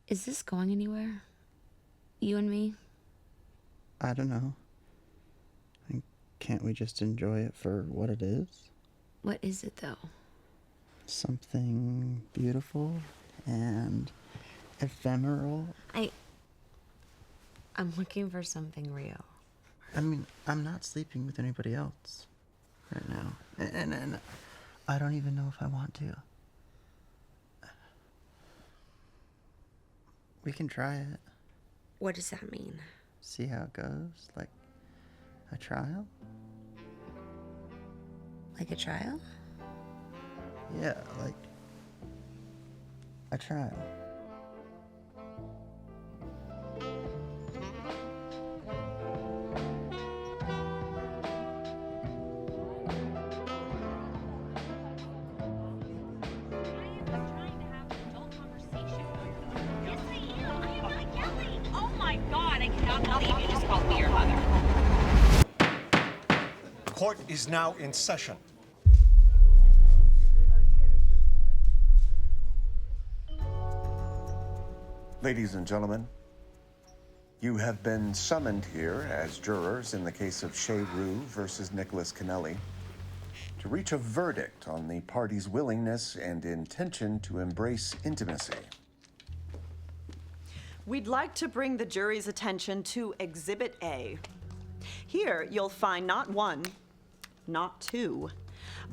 Is this going anywhere? You and me? I don't know. Can't we just enjoy it for what it is? What is it, though? Something beautiful and ephemeral. I'm looking for something real. I mean, I'm not sleeping with anybody else right now. And I don't even know if I want to. We can try it. What does that mean? See how it goes. Like a trial? Like a trial? Yeah, like a trial. Court is now in session. Ladies and gentlemen, you have been summoned here as jurors in the case of Shay Rue versus Nicholas Kennelly to reach a verdict on the parties' willingness and intention to embrace intimacy. We'd like to bring the jury's attention to Exhibit A. Here, you'll find not one, not two,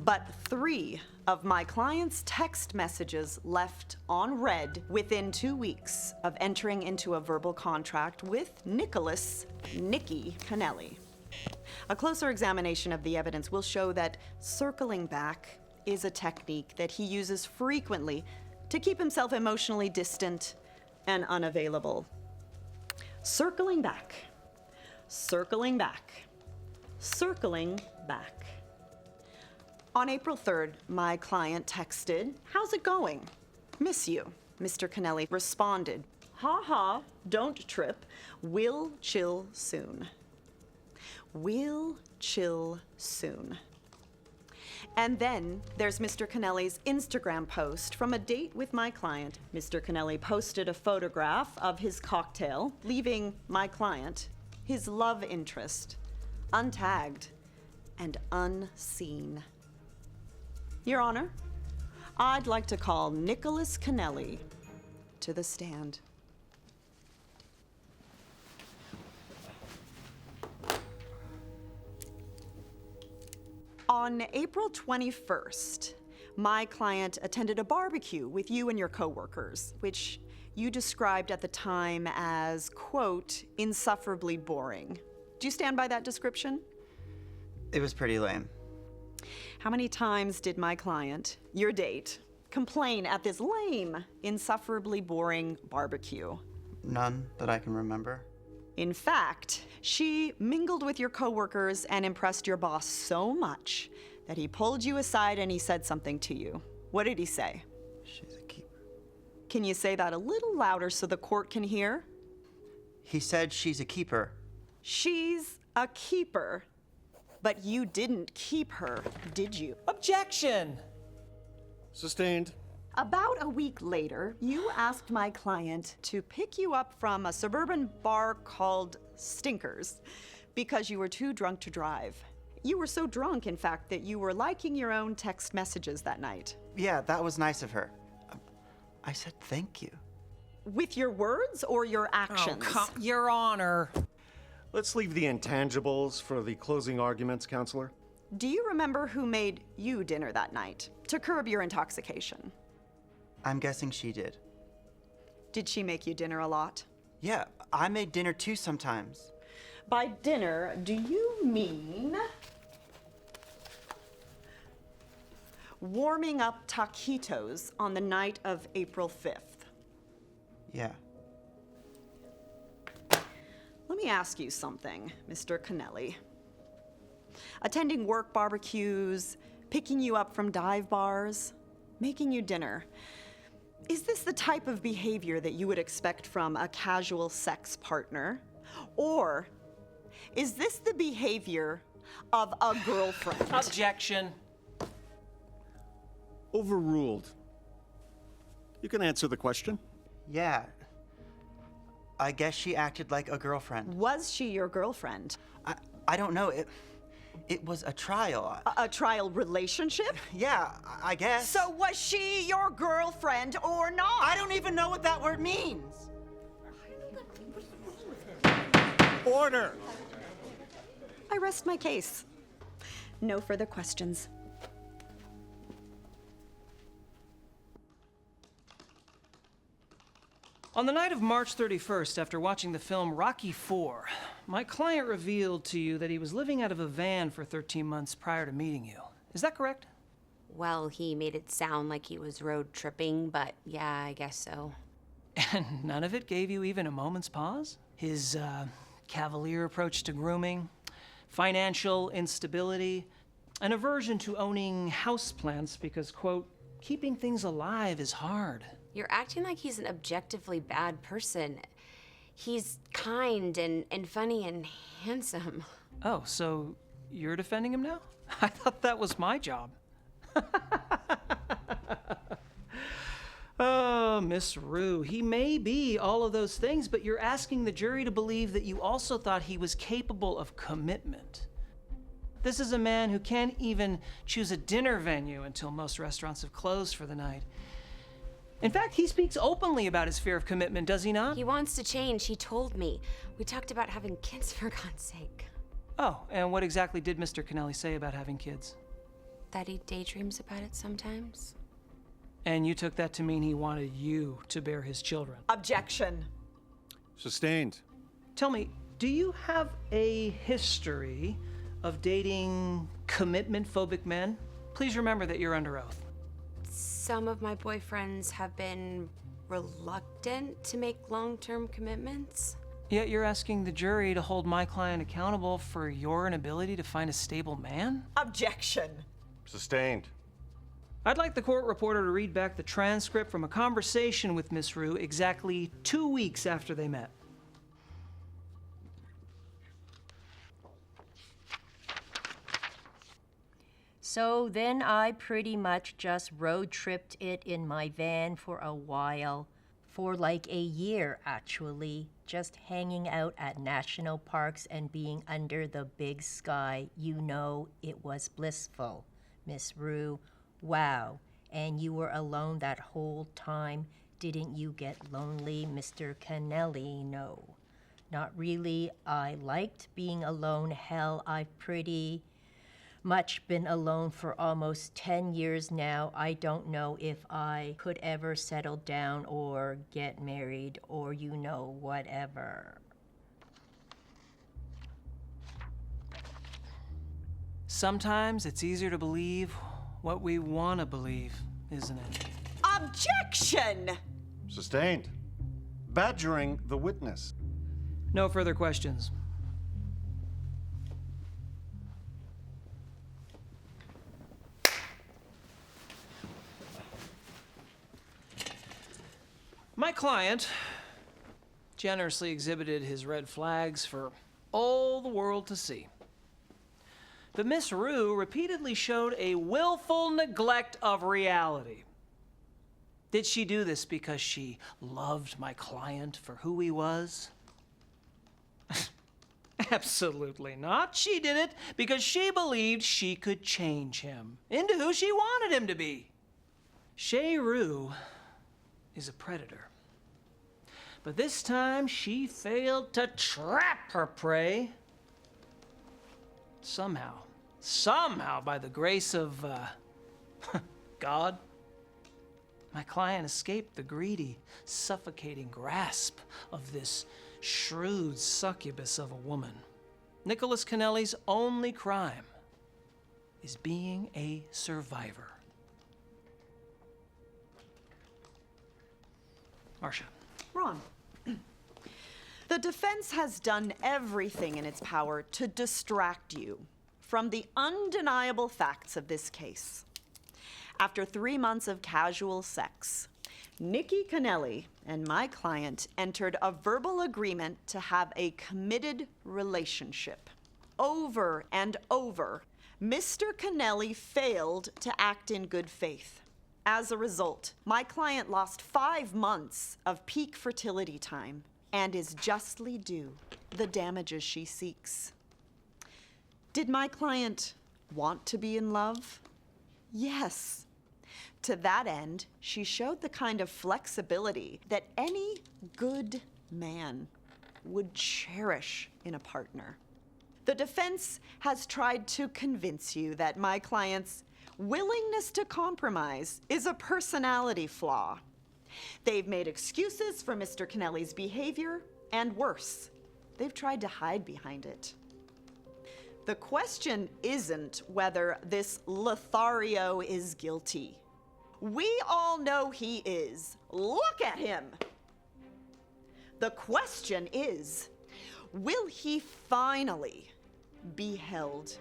but 3 of my client's text messages left on read within 2 weeks of entering into a verbal contract with Nicholas Nicky Kennelly. A closer examination of the evidence will show that circling back is a technique that he uses frequently to keep himself emotionally distant and unavailable. Circling back, circling back, circling back. On April 3rd, my client texted, "How's it going? Miss you." Mr. Kennelly responded, "Ha ha, don't trip. We'll chill soon. We'll chill soon." And then there's Mr. Kennelly's Instagram post from a date with my client. Mr. Kennelly posted a photograph of his cocktail, leaving my client, his love interest, untagged and unseen. Your Honor, I'd like to call Nicholas Kennelly to the stand. On April 21st, my client attended a barbecue with you and your coworkers, which you described at the time as, quote, insufferably boring. Do you stand by that description? It was pretty lame. How many times did my client, your date, complain at this lame, insufferably boring barbecue? None that I can remember. In fact, she mingled with your coworkers and impressed your boss so much that he pulled you aside and he said something to you. What did he say? She's a keeper. Can you say that a little louder so the court can hear? He said she's a keeper. She's a keeper. But you didn't keep her, did you? Objection! Sustained. About a week later, you asked my client to pick you up from a suburban bar called Stinkers because you were too drunk to drive. You were so drunk, in fact, that you were liking your own text messages that night. Yeah, that was nice of her. I said thank you. With your words or your actions? Your Honor. Let's leave the intangibles for the closing arguments, Counselor. Do you remember who made you dinner that night to curb your intoxication? I'm guessing she did. Did she make you dinner a lot? Yeah, I made dinner too sometimes. By dinner, do you mean warming up taquitos on the night of April 5th? Yeah. Let me ask you something, Mr. Kennelly. Attending work barbecues, picking you up from dive bars, making you dinner. Is this the type of behavior that you would expect from a casual sex partner? Or is this the behavior of a girlfriend? Objection. Overruled. You can answer the question. Yeah. I guess she acted like a girlfriend. Was she your girlfriend? I don't know. It was a trial. A trial relationship? Yeah, I guess. So was she your girlfriend or not? I don't even know what that word means. Order! I rest my case. No further questions. On the night of March 31st, after watching the film Rocky IV, my client revealed to you that he was living out of a van for 13 months prior to meeting you. Is that correct? Well, he made it sound like he was road tripping, but yeah, I guess so. And none of it gave you even a moment's pause? His cavalier approach to grooming, financial instability, an aversion to owning houseplants because, quote, keeping things alive is hard. You're acting like he's an objectively bad person. He's kind and funny and handsome. Oh, so you're defending him now? I thought that was my job. Oh, Miss Rue, he may be all of those things, but you're asking the jury to believe that you also thought he was capable of commitment. This is a man who can't even choose a dinner venue until most restaurants have closed for the night. In fact, he speaks openly about his fear of commitment, does he not? He wants to change, he told me. We talked about having kids, for God's sake. Oh, and what exactly did Mr. Kennelly say about having kids? That he daydreams about it sometimes. And you took that to mean he wanted you to bear his children. Objection. Sustained. Tell me, do you have a history of dating commitment-phobic men? Please remember that you're under oath. Some of my boyfriends have been reluctant to make long-term commitments. Yet you're asking the jury to hold my client accountable for your inability to find a stable man? Objection. Sustained. I'd like the court reporter to read back the transcript from a conversation with Miss Rue exactly 2 weeks after they met. So then I pretty much just road tripped it in my van for a while. For like a year, actually. Just hanging out at national parks and being under the big sky. You know, it was blissful, Miss Rue. Wow. And you were alone that whole time. Didn't you get lonely, Mr. Kennelly? No. Not really. I liked being alone. Hell, I've pretty much been alone for almost 10 years now. I don't know if I could ever settle down or get married or, you know, whatever. Sometimes it's easier to believe what we want to believe, isn't it? Objection! Sustained. Badgering the witness. No further questions. My client generously exhibited his red flags for all the world to see. But Miss Rue repeatedly showed a willful neglect of reality. Did she do this because she loved my client for who he was? Absolutely not. She did it because she believed she could change him into who she wanted him to be. Shay Rue is a predator. But this time she failed to trap her prey. Somehow, by the grace of God, my client escaped the greedy, suffocating grasp of this shrewd succubus of a woman. Nicholas Kennelly's only crime is being a survivor. Marcia. Ron. The defense has done everything in its power to distract you from the undeniable facts of this case. After 3 months of casual sex, Nikki Kennelly and my client entered a verbal agreement to have a committed relationship. Over and over, Mr. Kennelly failed to act in good faith. As a result, my client lost 5 months of peak fertility time. and is justly due the damages she seeks. Did my client want to be in love? Yes. To that end, she showed the kind of flexibility that any good man would cherish in a partner. The defense has tried to convince you that my client's willingness to compromise is a personality flaw. They've made excuses for Mr. Kennelly's behavior, and worse, they've tried to hide behind it. The question isn't whether this Lothario is guilty. We all know he is. Look at him. The question is, will he finally be held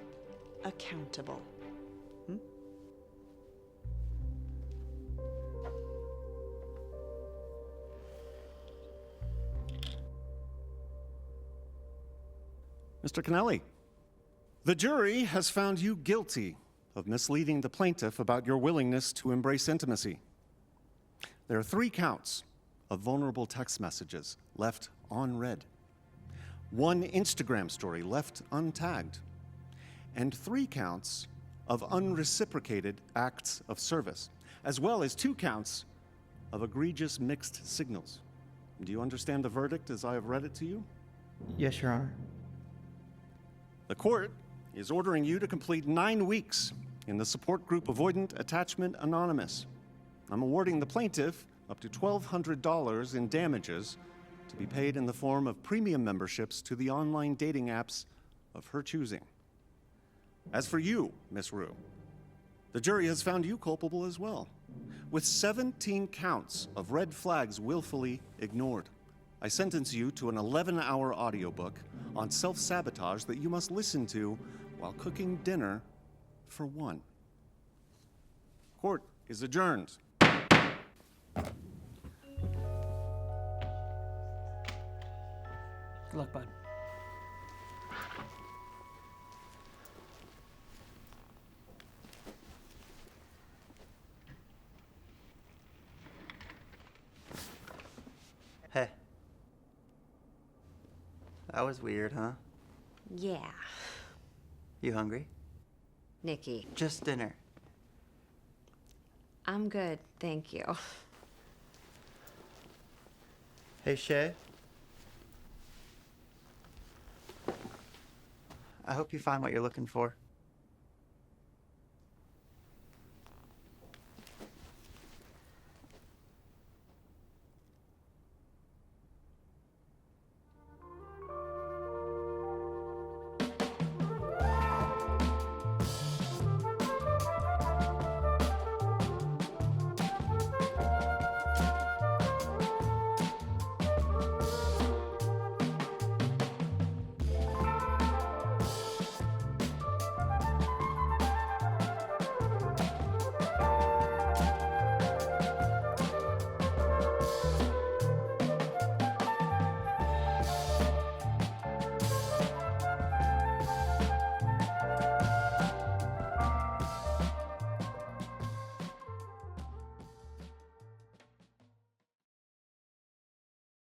accountable? Mr. Kennelly, the jury has found you guilty of misleading the plaintiff about your willingness to embrace intimacy. There are 3 counts of vulnerable text messages left unread, 1 Instagram story left untagged, and 3 counts of unreciprocated acts of service, as well as 2 counts of egregious mixed signals. Do you understand the verdict as I have read it to you? Yes, Your Honor. The court is ordering you to complete 9 weeks in the support group Avoidant Attachment Anonymous. I'm awarding the plaintiff up to $1,200 in damages to be paid in the form of premium memberships to the online dating apps of her choosing. As for you, Miss Rue, the jury has found you culpable as well, with 17 counts of red flags willfully ignored. I sentence you to an 11-hour audiobook on self-sabotage that you must listen to while cooking dinner for one. Court is adjourned. Good luck, bud. Hey. That was weird, huh? Yeah. You hungry? Nikki, Just dinner. I'm good, thank you. Hey, Shay. I hope you find what you're looking for.